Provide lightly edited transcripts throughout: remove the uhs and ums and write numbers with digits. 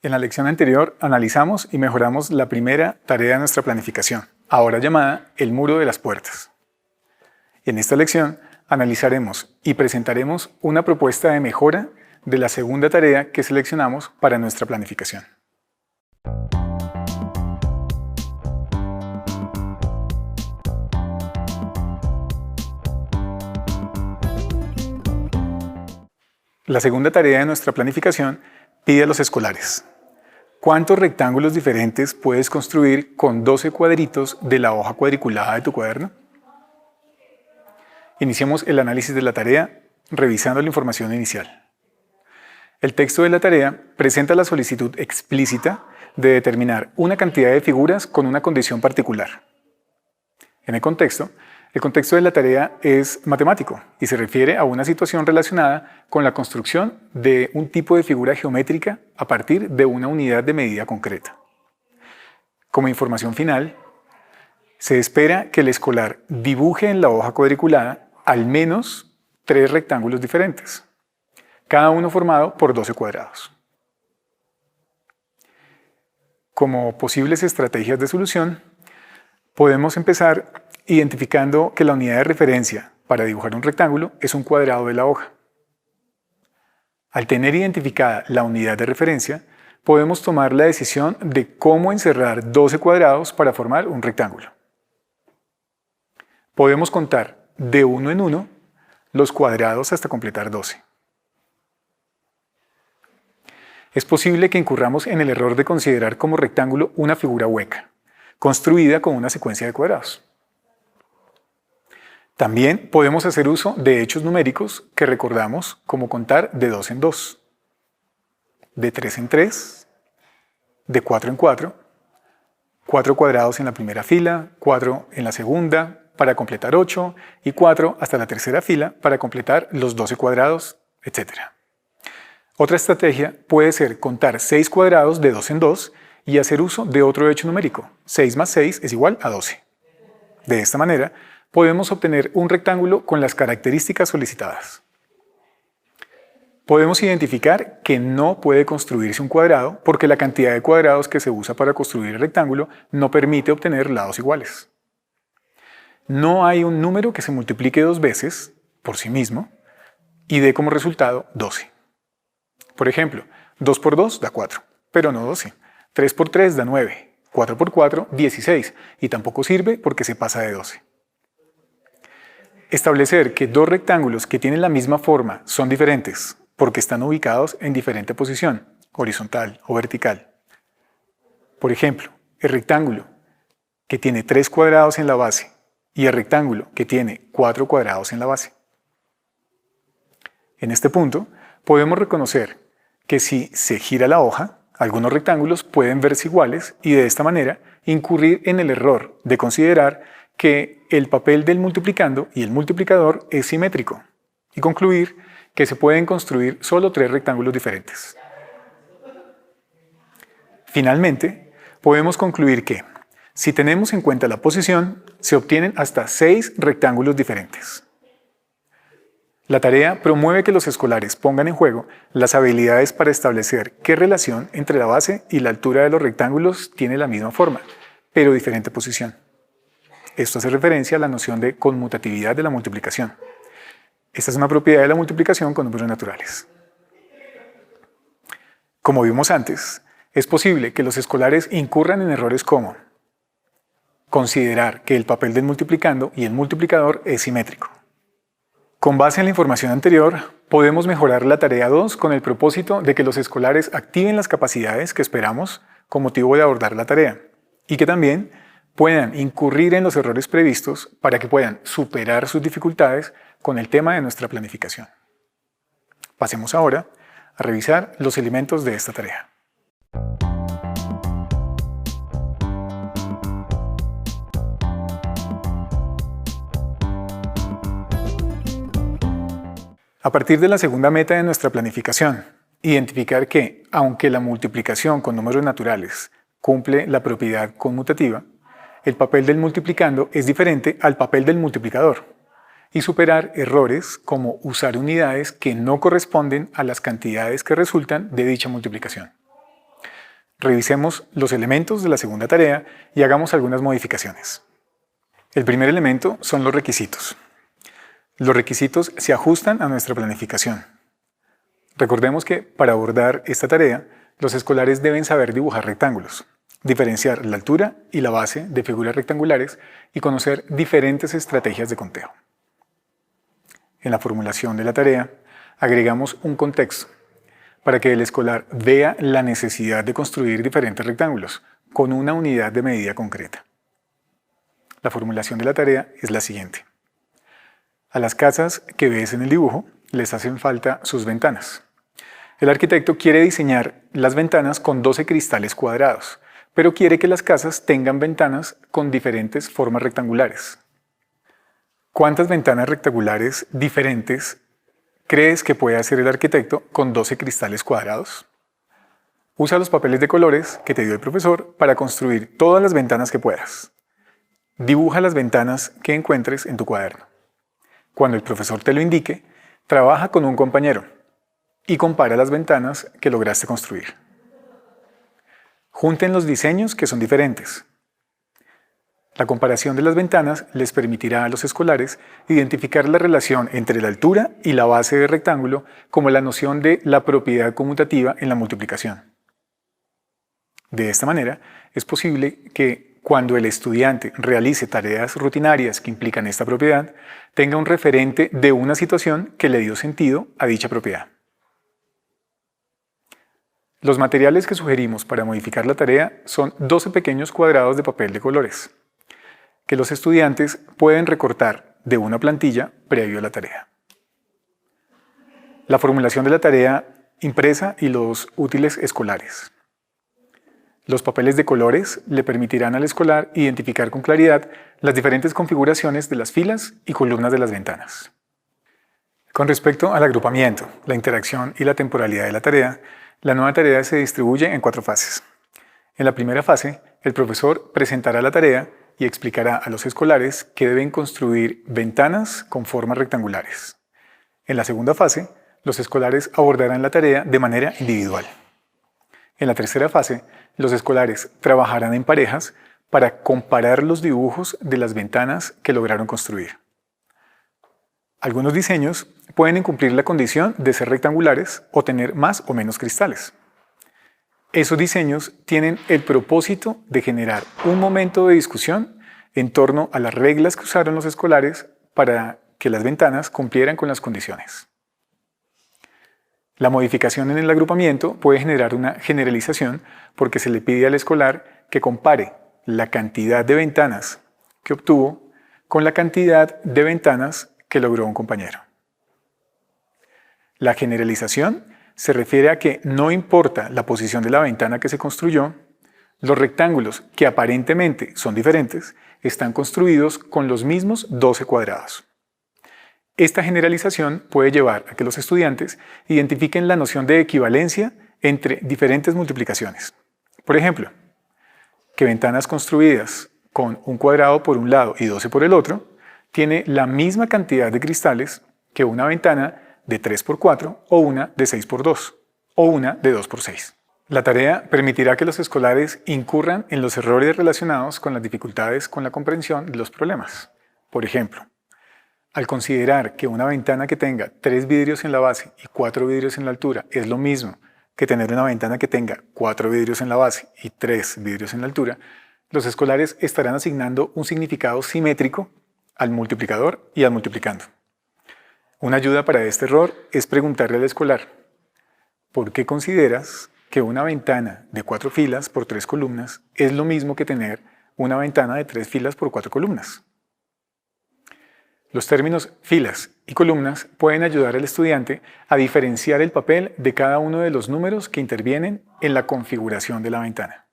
En la lección anterior analizamos y mejoramos la primera tarea de nuestra planificación, ahora llamada el muro de las puertas. En esta lección analizaremos y presentaremos una propuesta de mejora de la segunda tarea que seleccionamos para nuestra planificación. La segunda tarea de nuestra planificación pide a los escolares: ¿cuántos rectángulos diferentes puedes construir con 12 cuadritos de la hoja cuadriculada de tu cuaderno? Iniciemos el análisis de la tarea revisando la información inicial. El texto de la tarea presenta la solicitud explícita de determinar una cantidad de figuras con una condición particular. En el contexto de la tarea es matemático y se refiere a una situación relacionada con la construcción de un tipo de figura geométrica a partir de una unidad de medida concreta. Como información final, se espera que el escolar dibuje en la hoja cuadriculada al menos 3 rectángulos diferentes, cada uno formado por 12 cuadrados. Como posibles estrategias de solución, podemos empezar identificando que la unidad de referencia para dibujar un rectángulo es un cuadrado de la hoja. Al tener identificada la unidad de referencia, podemos tomar la decisión de cómo encerrar 12 cuadrados para formar un rectángulo. Podemos contar de uno en uno los cuadrados hasta completar 12. Es posible que incurramos en el error de considerar como rectángulo una figura hueca, construida con una secuencia de cuadrados. También podemos hacer uso de hechos numéricos que recordamos como contar de 2 en 2, de 3 en 3, de 4 en 4, 4 cuadrados en la primera fila, 4 en la segunda para completar 8 y 4 hasta la tercera fila para completar los 12 cuadrados, etc. Otra estrategia puede ser contar 6 cuadrados de 2 en 2 y hacer uso de otro hecho numérico. 6 más 6 es igual a 12. De esta manera, podemos obtener un rectángulo con las características solicitadas. Podemos identificar que no puede construirse un cuadrado porque la cantidad de cuadrados que se usa para construir el rectángulo no permite obtener lados iguales. No hay un número que se multiplique 2 veces por sí mismo y dé como resultado 12. Por ejemplo, 2 por 2 da 4, pero no 12. 3 por 3 da 9, 4 por 4, 16, y tampoco sirve porque se pasa de 12. Establecer que 2 rectángulos que tienen la misma forma son diferentes porque están ubicados en diferente posición, horizontal o vertical. Por ejemplo, el rectángulo que tiene 3 cuadrados en la base y el rectángulo que tiene 4 cuadrados en la base. En este punto, podemos reconocer que si se gira la hoja, algunos rectángulos pueden verse iguales y de esta manera incurrir en el error de considerar que el papel del multiplicando y el multiplicador es simétrico y concluir que se pueden construir solo 3 rectángulos diferentes. Finalmente, podemos concluir que, si tenemos en cuenta la posición, se obtienen hasta 6 rectángulos diferentes. La tarea promueve que los escolares pongan en juego las habilidades para establecer qué relación entre la base y la altura de los rectángulos tiene la misma forma, pero diferente posición. Esto hace referencia a la noción de conmutatividad de la multiplicación. Esta es una propiedad de la multiplicación con números naturales. Como vimos antes, es posible que los escolares incurran en errores como considerar que el papel del multiplicando y el multiplicador es simétrico. Con base en la información anterior, podemos mejorar la tarea 2 con el propósito de que los escolares activen las capacidades que esperamos con motivo de abordar la tarea y que también puedan incurrir en los errores previstos para que puedan superar sus dificultades con el tema de nuestra planificación. Pasemos ahora a revisar los elementos de esta tarea. A partir de la segunda meta de nuestra planificación, identificar que, aunque la multiplicación con números naturales cumple la propiedad conmutativa, el papel del multiplicando es diferente al papel del multiplicador, y superar errores como usar unidades que no corresponden a las cantidades que resultan de dicha multiplicación. Revisemos los elementos de la segunda tarea y hagamos algunas modificaciones. El primer elemento son los requisitos. Los requisitos se ajustan a nuestra planificación. Recordemos que para abordar esta tarea, los escolares deben saber dibujar rectángulos, diferenciar la altura y la base de figuras rectangulares y conocer diferentes estrategias de conteo. En la formulación de la tarea, agregamos un contexto para que el escolar vea la necesidad de construir diferentes rectángulos con una unidad de medida concreta. La formulación de la tarea es la siguiente. A las casas que ves en el dibujo les hacen falta sus ventanas. El arquitecto quiere diseñar las ventanas con 12 cristales cuadrados, pero quiere que las casas tengan ventanas con diferentes formas rectangulares. ¿Cuántas ventanas rectangulares diferentes crees que puede hacer el arquitecto con 12 cristales cuadrados? Usa los papeles de colores que te dio el profesor para construir todas las ventanas que puedas. Dibuja las ventanas que encuentres en tu cuaderno. Cuando el profesor te lo indique, trabaja con un compañero y compara las ventanas que lograste construir. Junten los diseños que son diferentes. La comparación de las ventanas les permitirá a los escolares identificar la relación entre la altura y la base del rectángulo como la noción de la propiedad conmutativa en la multiplicación. De esta manera, es posible que cuando el estudiante realice tareas rutinarias que implican esta propiedad, tenga un referente de una situación que le dio sentido a dicha propiedad. Los materiales que sugerimos para modificar la tarea son 12 pequeños cuadrados de papel de colores, que los estudiantes pueden recortar de una plantilla previo a la tarea. La formulación de la tarea impresa y los útiles escolares. Los papeles de colores le permitirán al escolar identificar con claridad las diferentes configuraciones de las filas y columnas de las ventanas. Con respecto al agrupamiento, la interacción y la temporalidad de la tarea, la nueva tarea se distribuye en 4 fases. En la primera fase, el profesor presentará la tarea y explicará a los escolares que deben construir ventanas con formas rectangulares. En la segunda fase, los escolares abordarán la tarea de manera individual. En la tercera fase, los escolares trabajarán en parejas para comparar los dibujos de las ventanas que lograron construir. Algunos diseños pueden incumplir la condición de ser rectangulares o tener más o menos cristales. Esos diseños tienen el propósito de generar un momento de discusión en torno a las reglas que usaron los escolares para que las ventanas cumplieran con las condiciones. La modificación en el agrupamiento puede generar una generalización porque se le pide al escolar que compare la cantidad de ventanas que obtuvo con la cantidad de ventanas que logró un compañero. La generalización se refiere a que no importa la posición de la ventana que se construyó, los rectángulos que aparentemente son diferentes están construidos con los mismos 12 cuadrados. Esta generalización puede llevar a que los estudiantes identifiquen la noción de equivalencia entre diferentes multiplicaciones. Por ejemplo, que ventanas construidas con un cuadrado por un lado y 12 por el otro tiene la misma cantidad de cristales que una ventana de 3 por 4 o una de 6 por 2 o una de 2 por 6. La tarea permitirá que los escolares incurran en los errores relacionados con las dificultades con la comprensión de los problemas. Por ejemplo, al considerar que una ventana que tenga 3 vidrios en la base y 4 vidrios en la altura es lo mismo que tener una ventana que tenga 4 vidrios en la base y 3 vidrios en la altura, los escolares estarán asignando un significado simétrico al multiplicador y al multiplicando. Una ayuda para este error es preguntarle al escolar: ¿por qué consideras que una ventana de 4 filas por 3 columnas es lo mismo que tener una ventana de 3 filas por 4 columnas? Los términos filas y columnas pueden ayudar al estudiante a diferenciar el papel de cada uno de los números que intervienen en la configuración de la ventana.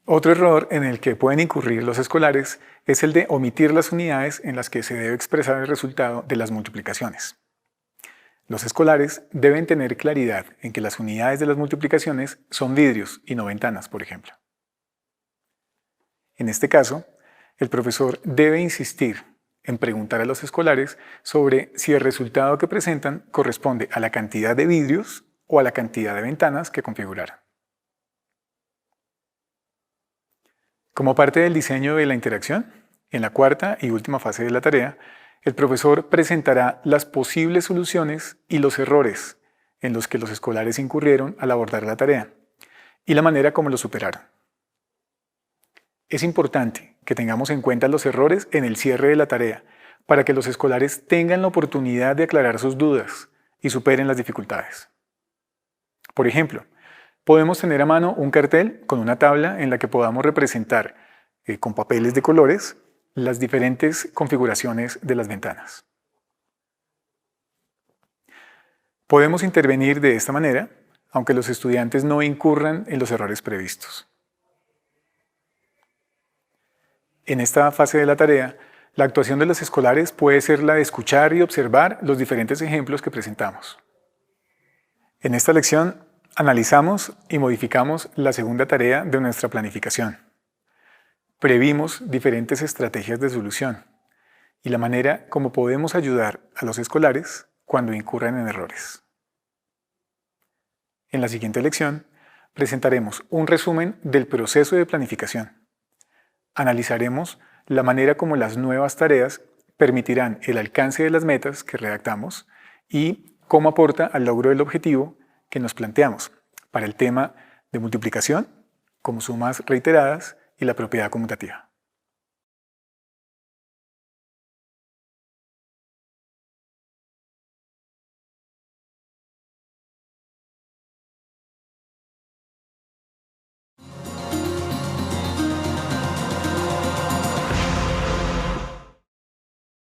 Otro error en el que pueden incurrir los escolares es el de omitir las unidades en las que se debe expresar el resultado de las multiplicaciones. Los escolares deben tener claridad en que las unidades de las multiplicaciones son vidrios y no ventanas, por ejemplo. En este caso, el profesor debe insistir en preguntar a los escolares sobre si el resultado que presentan corresponde a la cantidad de vidrios o a la cantidad de ventanas que configuraron. Como parte del diseño de la interacción, en la cuarta y última fase de la tarea, el profesor presentará las posibles soluciones y los errores en los que los escolares incurrieron al abordar la tarea y la manera como lo superaron. Es importante que tengamos en cuenta los errores en el cierre de la tarea para que los escolares tengan la oportunidad de aclarar sus dudas y superen las dificultades. Por ejemplo, podemos tener a mano un cartel con una tabla en la que podamos representar con papeles de colores las diferentes configuraciones de las ventanas. Podemos intervenir de esta manera, aunque los estudiantes no incurran en los errores previstos. En esta fase de la tarea, la actuación de los escolares puede ser la de escuchar y observar los diferentes ejemplos que presentamos. En esta lección, analizamos y modificamos la segunda tarea de nuestra planificación. Previmos diferentes estrategias de solución y la manera como podemos ayudar a los escolares cuando incurran en errores. En la siguiente lección, presentaremos un resumen del proceso de planificación. Analizaremos la manera como las nuevas tareas permitirán el alcance de las metas que redactamos y cómo aporta al logro del objetivo que nos planteamos para el tema de multiplicación, como sumas reiteradas y la propiedad conmutativa.